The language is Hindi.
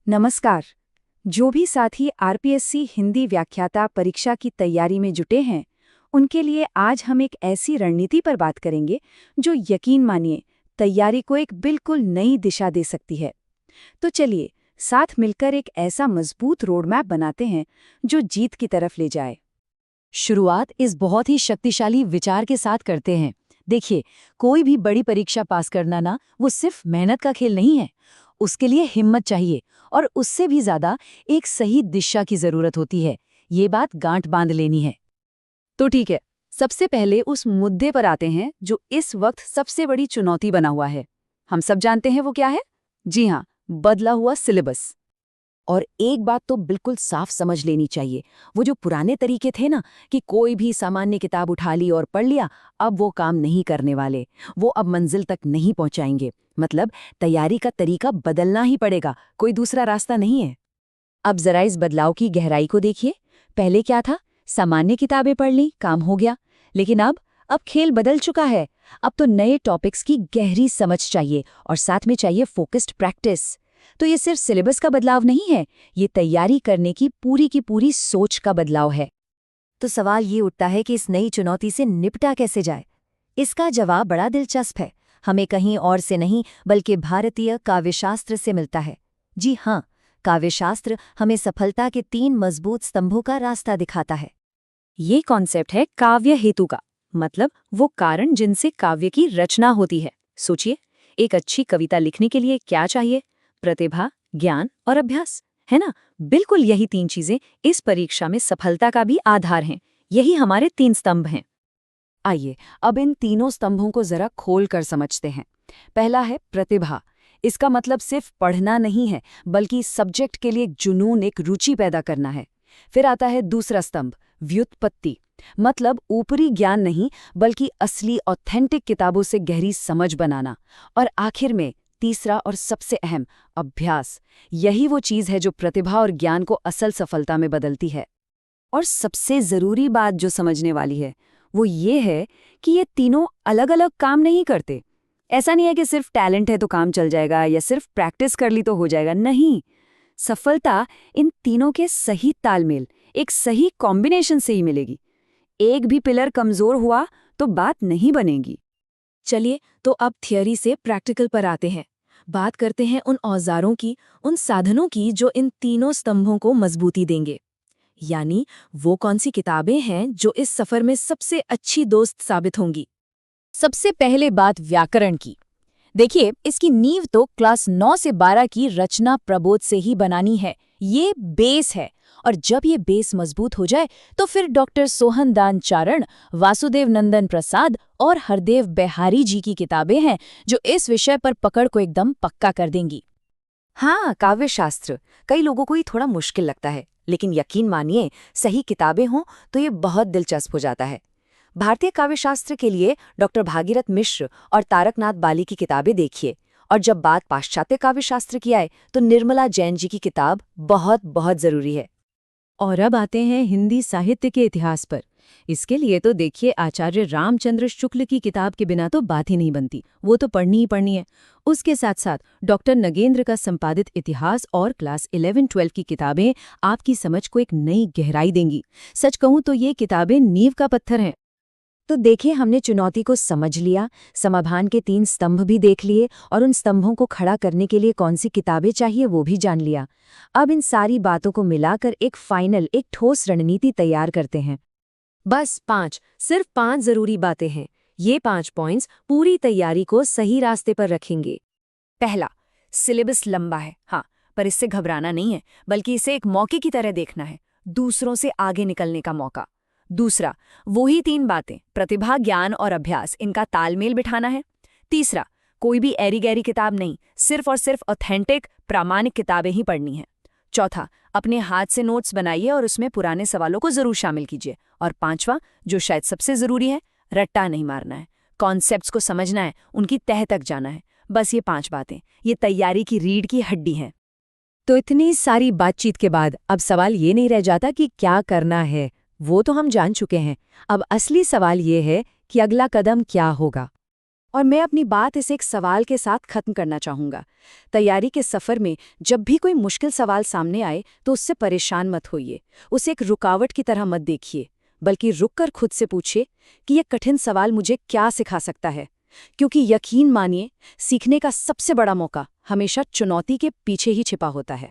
नमस्कार। जो भी साथी आरपीएससी हिंदी व्याख्याता परीक्षा की तैयारी में जुटे हैं, उनके लिए आज हम एक ऐसी रणनीति पर बात करेंगे जो यकीन मानिए तैयारी को एक बिल्कुल नई दिशा दे सकती है। तो चलिए साथ मिलकर एक ऐसा मजबूत रोडमैप बनाते हैं जो जीत की तरफ ले जाए। शुरुआत इस बहुत ही शक्तिशाली विचार के साथ करते हैं। देखिए, कोई भी बड़ी परीक्षा पास करना ना वो सिर्फ मेहनत का खेल नहीं है। उसके लिए हिम्मत चाहिए और उससे भी ज्यादा एक सही दिशा की जरूरत होती है। ये बात गांठ बांध लेनी है। तो ठीक है, सबसे पहले उस मुद्दे पर आते हैं जो इस वक्त सबसे बड़ी चुनौती बना हुआ है। हम सब जानते हैं वो क्या है? जी हाँ, बदला हुआ सिलेबस। और एक बात तो बिल्कुल साफ समझ लेनी चाहिए, वो जो पुराने तरीके थे ना कि कोई भी सामान्य किताब उठा ली और पढ़ लिया, अब वो काम नहीं करने वाले। वो अब मंजिल तक नहीं पहुंचाएंगे। मतलब तैयारी का तरीका बदलना ही पड़ेगा, कोई दूसरा रास्ता नहीं है। अब जरा इस बदलाव की गहराई को देखिए। पहले क्या था? सामान्य किताबें पढ़ ली, काम हो गया। लेकिन अब खेल बदल चुका है। अब तो नए टॉपिक्स की गहरी समझ चाहिए और साथ में चाहिए फोकस्ड प्रैक्टिस। तो ये सिर्फ सिलेबस का बदलाव नहीं है, ये तैयारी करने की पूरी सोच का बदलाव है। तो सवाल ये उठता है कि इस नई चुनौती से निपटा कैसे जाए। इसका जवाब बड़ा दिलचस्प है। हमें कहीं और से नहीं बल्कि भारतीय काव्यशास्त्र से मिलता है। जी हाँ, काव्यशास्त्र हमें सफलता के 3 मजबूत स्तंभों का रास्ता दिखाता है। ये कॉन्सेप्ट है काव्य हेतु का, मतलब वो कारण जिनसे काव्य की रचना होती है। सोचिए, एक अच्छी कविता लिखने के लिए क्या चाहिए? प्रतिभा, ज्ञान और अभ्यास, है ना? बिल्कुल यही 3 चीजें इस परीक्षा में सफलता का भी आधार हैं। यही हमारे 3 स्तंभ हैं। आइए अब इन तीनों स्तंभों को जरा खोल कर समझते हैं। पहला है प्रतिभा। इसका मतलब सिर्फ पढ़ना नहीं है, बल्कि सब्जेक्ट के लिए एक जुनून, एक रुचि पैदा करना है। फिर आता है दूसरा स्तंभ, व्युत्पत्ति। मतलब ऊपरी ज्ञान नहीं, बल्कि असली ऑथेंटिक किताबों से गहरी समझ बनाना। और आखिर में तीसरा और सबसे अहम, अभ्यास। यही वो चीज है जो प्रतिभा और ज्ञान को असल सफलता में बदलती है। और सबसे जरूरी बात जो समझने वाली है वो ये है कि ये तीनों अलग अलग काम नहीं करते। ऐसा नहीं है कि सिर्फ टैलेंट है तो काम चल जाएगा या सिर्फ प्रैक्टिस कर ली तो हो जाएगा। नहीं, सफलता इन तीनों के सही तालमेल, एक सही कॉम्बिनेशन से ही मिलेगी। एक भी पिलर कमजोर हुआ तो बात नहीं बनेगी। चलिए तो अब थियरी से प्रैक्टिकल पर आते हैं। बात करते हैं उन औजारों की, उन साधनों की जो इन तीनों स्तंभों को मजबूती देंगे। यानी वो कौन सी किताबें हैं जो इस सफर में सबसे अच्छी दोस्त साबित होंगी। सबसे पहले बात व्याकरण की। देखिए, इसकी नींव तो क्लास 9 से 12 की रचना प्रबोध से ही बनानी है। ये बेस है। और जब ये बेस मजबूत हो जाए तो फिर डॉक्टर सोहनदान चारण, वासुदेव नंदन प्रसाद और हरदेव बिहारी जी की किताबें हैं जो इस विषय पर पकड़ को एकदम पक्का कर देंगी। हाँ, काव्यशास्त्र कई लोगों को ही थोड़ा मुश्किल लगता है, लेकिन यकीन मानिए सही किताबें हों तो ये बहुत दिलचस्प हो जाता है। भारतीय काव्यशास्त्र के लिए डॉक्टर भागीरथ मिश्र और तारकनाथ बाली की किताबें देखिए। और जब बात पाश्चात्य काव्यशास्त्र की आए तो निर्मला जैन जी की किताब बहुत बहुत जरूरी है। और अब आते हैं हिंदी साहित्य के इतिहास पर। इसके लिए तो देखिए, आचार्य रामचंद्र शुक्ल की किताब के बिना तो बात ही नहीं बनती। वो तो पढ़नी ही पढ़नी है। उसके साथ साथ डॉक्टर नगेंद्र का संपादित इतिहास और क्लास 11-12 की किताबें आपकी समझ को एक नई गहराई देंगी। सच कहूं तो ये किताबें नींव का पत्थर हैं। तो देखिए, हमने चुनौती को समझ लिया, समाधान के 3 स्तंभ भी देख लिए और उन स्तंभों को खड़ा करने के लिए कौन सी किताबें चाहिए वो भी जान लिया। अब इन सारी बातों को मिलाकर एक फाइनल, एक ठोस रणनीति तैयार करते हैं। बस 5, सिर्फ 5 जरूरी बातें हैं। ये 5 पॉइंट्स पूरी तैयारी को सही रास्ते पर रखेंगे। पहला, सिलेबस लंबा है, हाँ, पर इससे घबराना नहीं है, बल्कि इसे एक मौके की तरह देखना है, दूसरों से आगे निकलने का मौका। दूसरा, वही 3 बातें, प्रतिभा, ज्ञान और अभ्यास, इनका तालमेल बिठाना है। तीसरा, कोई भी ऐरी गैरी किताब नहीं, सिर्फ और सिर्फ ऑथेंटिक, प्रामाणिक किताबें ही पढ़नी है। चौथा, अपने हाथ से नोट्स बनाइए और उसमें पुराने सवालों को जरूर शामिल कीजिए। और पांचवा, जो शायद सबसे जरूरी है, रट्टा नहीं मारना है, कॉन्सेप्ट्स को समझना है, उनकी तह तक जाना है। बस ये 5 बातें, ये तैयारी की रीढ़ की हड्डी हैं। तो इतनी सारी बातचीत के बाद अब सवाल ये नहीं रह जाता कि क्या करना है, वो तो हम जान चुके हैं। अब असली सवाल ये है कि अगला कदम क्या होगा। और मैं अपनी बात इसे एक सवाल के साथ खत्म करना चाहूँगा। तैयारी के सफ़र में जब भी कोई मुश्किल सवाल सामने आए तो उससे परेशान मत होइए, उसे एक रुकावट की तरह मत देखिए, बल्कि रुककर खुद से पूछिए कि यह कठिन सवाल मुझे क्या सिखा सकता है। क्योंकि यकीन मानिए, सीखने का सबसे बड़ा मौका हमेशा चुनौती के पीछे ही छिपा होता है।